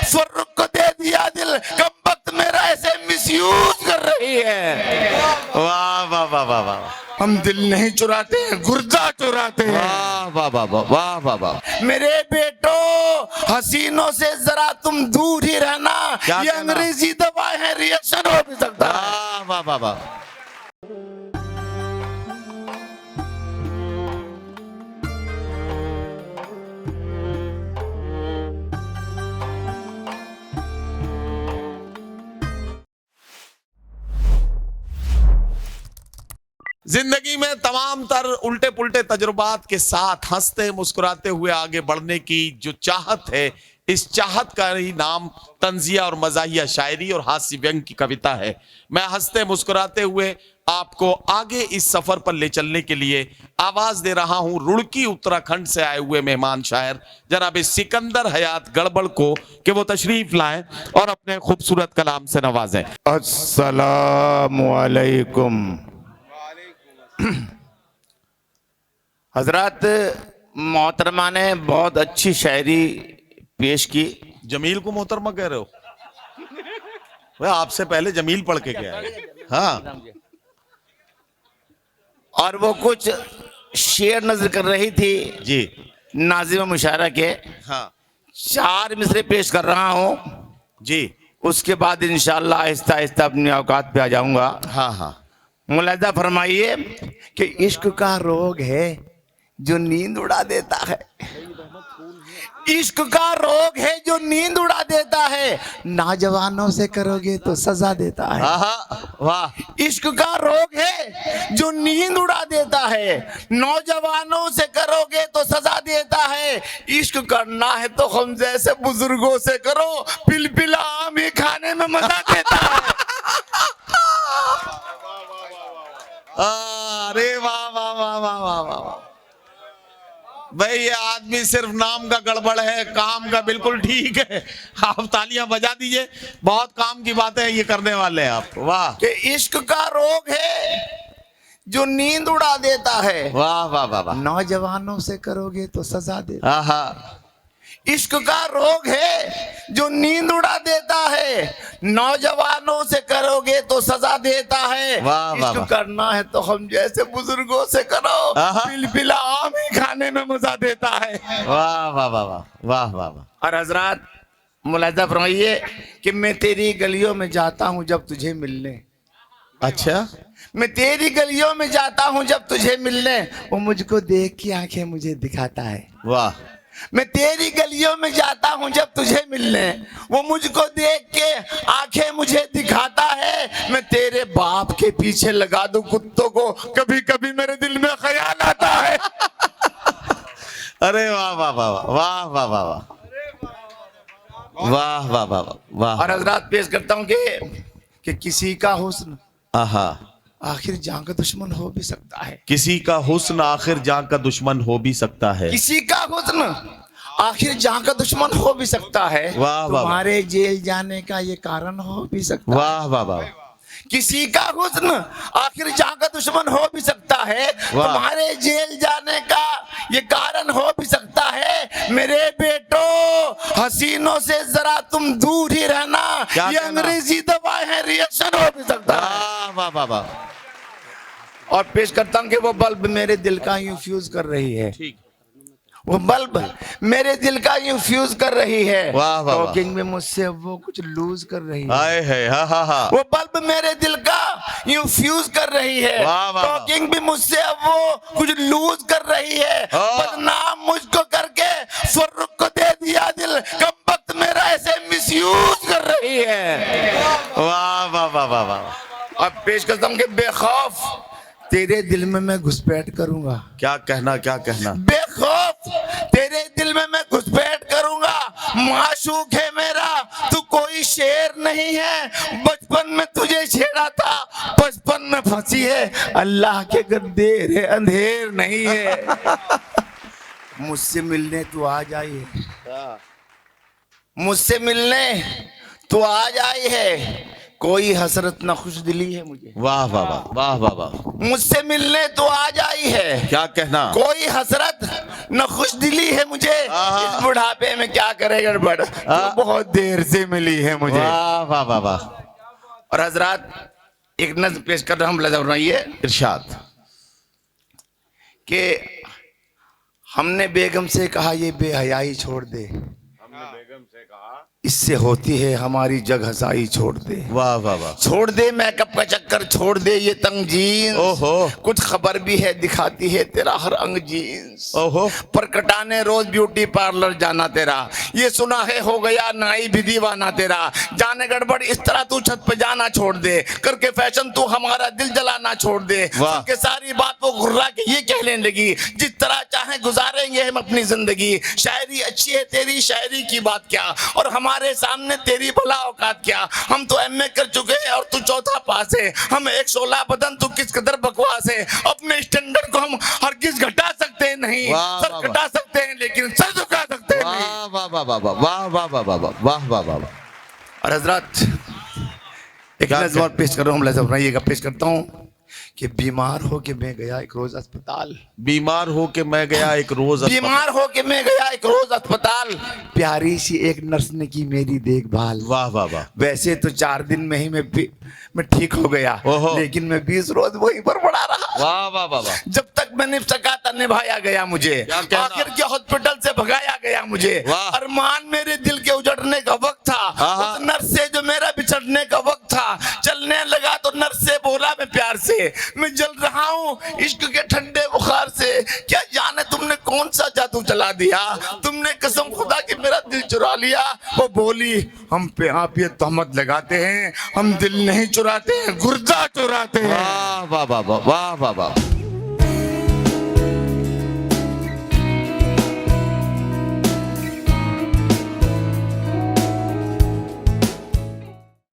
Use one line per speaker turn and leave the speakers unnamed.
फर्रुख को दे दिया दिल, कम वक्त मेरा ऐसे मिसयूज कर रही है।
वाह वाह वाह वाह वाह,
हम दिल नहीं चुराते हैं, गुर्दा चुराते हैं।
वाह वाह वाह वाह वाह वाह वाह।
मेरे बेटो, हसीनों से जरा तुम दूर ही रहना,
क्या
ये
कहना?
अंग्रेजी दवा है, रिएक्शन हो भी सकता है।
वाह वाह वाह वाह। जिंदगी में तमाम तर उल्टे पुल्टे तजुर्बात के साथ हंसते मुस्कुराते हुए आगे बढ़ने की जो चाहत है, इस चाहत का ही नाम तंजिया और मजाहिया शायरी और हास्य व्यंग की कविता है। मैं हंसते मुस्कुराते हुए आपको आगे इस सफर पर ले चलने के लिए आवाज दे रहा हूं रुड़की उत्तराखंड से आए हुए मेहमान शायर जनाब सिकंदर हयात गड़बड़ को कि वो तशरीफ लाएं और अपने खूबसूरत कलाम से नवाजें।
अस्सलामु अलैकुम। हजरत मोहतरमा ने बहुत अच्छी शायरी पेश की।
जमील को मोहतरमा कह रहे हो? वह आपसे पहले जमील पढ़ के गया है। हाँ,
और वो कुछ शेर नजर कर रही थी
जी
नाजिम मुशायरा के।
हाँ
4 मिसरे पेश कर रहा हूं,
जी
उसके बाद इंशाअल्लाह आहिस्ता आहिस्ता अपनी औकात पे आ जाऊंगा।
हाँ हाँ।
मुलाहिजा फरमाइए कि इश्क का रोग है जो नींद उड़ा देता है। इश्क का रोग है जो नींद उड़ा देता है, नौजवानों से करोगे तो सजा देता है।
वाह।
इश्क का रोग है जो नींद उड़ा देता है, नौजवानों से करोगे तो सजा देता है। इश्क करना है तो हम जैसे बुजुर्गों से करो, पिलपिला आम ही खाने में मजा देता है।
अरे वाह वाह वाह वाह वाह वाह। भाई ये आदमी सिर्फ नाम का गड़बड़ है, काम का बिल्कुल ठीक है। आप तालियां बजा दीजिए, बहुत काम की बातें ये करने वाले हैं आप। वाह।
कि इश्क का रोग है जो नींद उड़ा देता है,
वाह वाह वाह वाह।
नौजवानों से करोगे तो सजा देता
हाँ हाँ।
है। इश्क का रोग है जो नींद उड़ा देता है, नौजवानों से करोगे तो सजा देता है।
वाह, वाह,
इश्क
वाह।
करना है तो हम जैसे बुजुर्गों से करो,
आहा।
पिलपिला आम ही खाने में मजा देता है।
वाह वाह वाह वाह वाह वाह वाह।
और हजरात मुलाहिजा फरमाइए कि मैं तेरी गलियों में जाता हूँ जब तुझे मिलने,
अच्छा,
मैं तेरी गलियों में जाता हूँ जब तुझे मिलने, वो मुझको देख के आंखें मुझे दिखाता है।
वाह।
मैं तेरी गलियों में जाता हूँ जब तुझे मिलने, वो मुझको देख के आंखें मुझे दिखाता है। मैं तेरे बाप के पीछे लगा दूं कुत्तों को, कभी कभी मेरे दिल में ख्याल आता है।
अरे वाह वाह वाह वाह वाह वाह वाह वाह वाह वाह वाह।
और हजरात पेश करता हूँ कि किसी का हुस्न
आहा,
आखिर जान का दुश्मन हो भी सकता है।
किसी का हुस्न आखिर जान का दुश्मन हो भी सकता है।
किसी का हुस्न आखिर जान का दुश्मन हो भी सकता है।
वाह, वाह,
तुम्हारे जेल जाने का ये कारण हो भी सकता है।
वाह वाह वाह।
किसी का हुस्न आखिर जान का दुश्मन हो भी सकता है, तुम्हारे जेल जाने का ये कारण हो भी सकता है। मेरे बेटो, हसीनों से जरा तुम दूर ही रहना,
क्या
ये
कहना?
अंग्रेजी दवा है, रिएक्शन हो भी सकता है।
वाह वाह वाह वाह।
और पेश करता हूँ कि वो बल्ब मेरे दिल का यूं फ्यूज कर रही है।
ठीक।
वो बल्ब मेरे दिल का यूं फ्यूज कर रही है।
वाह, वाह, वाह।
टॉकिंग में मुझसे वो कुछ लूज कर रही है।
हाय है, हाँ हाँ हाँ।
वो बल्ब मेरे दिल का यूं फ्यूज कर रही है।
वाह, वाह, वाह।
टॉकिंग भी मुझसे अब वो कुछ लूज कर रही है। बदनाम मुझको करके फर्रुख को दे दिया दिल, कम वक्त मेरा ऐसे मिसयूज कर रही है।
वाह वाह वाह वाह वाह।
अब पेश करता हूँ कि बेखौफ तेरे दिल में मैं घुसपैठ करूंगा।
क्या कहना, क्या कहना।
बेखौफ तेरे दिल में मैं घुसपैठ करूंगा, माशूक है मेरा तू कोई शेर नहीं है। बचपन में तुझे छेड़ा था, बचपन में फंसी है, अल्लाह के घर देर है अंधेर नहीं है। मुझसे मिलने तू आ जाइए, मुझसे मिलने तू आ जाई है। कोई हसरत न खुश दिली है मुझे,
वाह वाह वाह वाह वाह वाह।
मुझसे मिलने तो आज आई है,
क्या कहना।
कोई हसरत न खुश दिली है मुझे, इस बुढ़ापे में क्या करे गड़बड़, तो बहुत देर से मिली है मुझे।
वाह वाह वाह वाह।
और हजरात एक नज़्म पेश कर रहा हूं, लजा रही
इरशाद।
कि हमने बेगम से कहा ये बेहयाई छोड़ दे, इससे होती है हमारी जग हसाई, छोड़ दे।
वाह वाह वाह।
छोड़ दे मेकअप का चक्कर, छोड़ दे ये तंग जीन्स,
ओहो।
कुछ खबर भी है दिखाती है तेरा हर अंग जीन्स,
ओहो।
पर कटाने रोज ब्यूटी पार्लर जाना तेरा, ये सुना है हो गया नाई भी दीवाना तेरा। जाने गड़बड़ इस तरह तू छत पे जाना छोड़ दे, करके फैशन तू हमारा दिल जलाना छोड़ दे।
वाह।
के सारी बात वो घुर्रा के ये कहने लगी, जिस तरह चाहे गुजारेंगे हम अपनी जिंदगी, शायरी अच्छी है तेरी शायरी की बात क्या, और हमारे सामने तेरी भला औकात क्या। हम तो एमए कर चुके हैं और तू चौथा पास है, हम 116 बदन तू किस कदर बकवास है। अपने स्टैंडर्ड को हम हरगिज घटा सकते नहीं,
वाह,
सर
वाह,
कटा सकते हैं लेकिन सर झुका सकते नहीं।
वाह वाह वाह वाह वाह वाह वाह वाह वाह वाह वाह वाह।
और हजरत एक नज़्म और पेश कर रहा हूँ, लहजा पेश करता हूँ कि बीमार हो के मैं गया एक रोज अस्पताल,
बीमार हो के मैं गया एक रोज अस्पताल,
बीमार हो के मैं गया एक रोज अस्पताल, प्यारी सी एक नर्स ने की मेरी देखभाल।
वाह वाह वाह।
वैसे तो 4 दिन में ही मैं ठीक हो गया, लेकिन मैं 20 रोज वहीं पर पड़ा रहा।
वाह वाह वाह वाह।
जब तक मैंने सका था निभाया गया मुझे, आखिर के हॉस्पिटल से भगाया गया मुझे। अरमान मेरे दिल के उजड़ने का वक्त था, उस नर्स से जो मेरा बिछड़ने का वक्त था। चलने लगा तो नर्स से बोला मैं प्यार से, मैं जल रहा हूँ इश्क के ठंडे बुखार से। क्या जाने तुमने कौन सा जादू चला दिया, तुमने कसम खुदा की मेरा दिल चुरा लिया। वो बोली हम पे आप ये तहमत लगाते हैं, हम दिल नहीं चुराते हैं गुर्दा चुराते हैं।
वाह वाह वाह वाह वाह वाह।